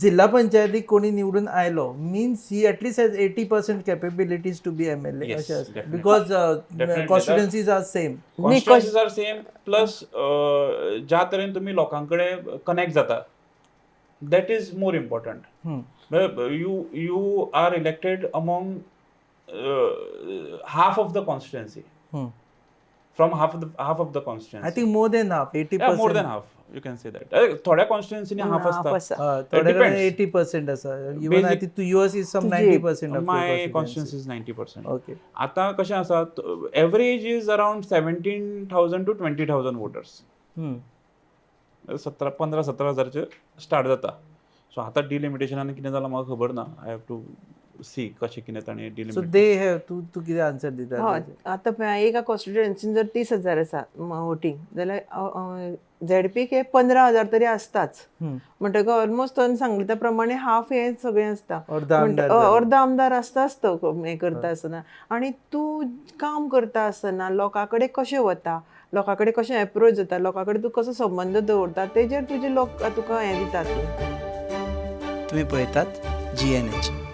जिल्हा पंचायतीक कोणी निवडून आयलो means he at least has 80% capabilities to be MLA Yes, अशें आसता definitely. Because Definitely. Constituencies are same. Constituencies are same plus ज्या तरेन तुमी लोकांकडे कनेक्ट जाता that is more important. You are elected among half of the constituency. From half of the constituency. I think more than half 80%. Yeah, more than half. You can say that. थोड्या कॉन्स्टिट्युएन्सीनी half असता. थोड्या कडेन depends. 80% आसा. Even I think yours is some 90% of my constituency is 90%. Okay. आता कशें आसा average is around 17,000 to 20,000 voters. 15,000-17,000 start जाता. So आतां डिलिमिटेशनान कितें जालां म्हाका खबर ना. आय हॅव टू सी कशें कितें ताणें सो डिलिमिट. दे हॅव तू कितें आन्सर दिता? आतां एका कॉन्स्टिट्युएन्सीन जर 30,000 आसा वोटींग जाल्यार ZP के 15,000 तरी आसताच. म्हणटकच ऑलमोस्ट सांगले त्या प्रमाणे हाफ हे सगळें आसता. अर्धा आमदार आसताच तो हें करता आसतना. आनी तूं काम करता आसतना लोकां कडेन कशें वता, लोकां कडेन कशें एप्रोच जाता, लोकां कडेन तूं कसो संबंद दवरता तेजेर तुजे लोक तुका हें दितात. तुम्ही पळयतात GNH.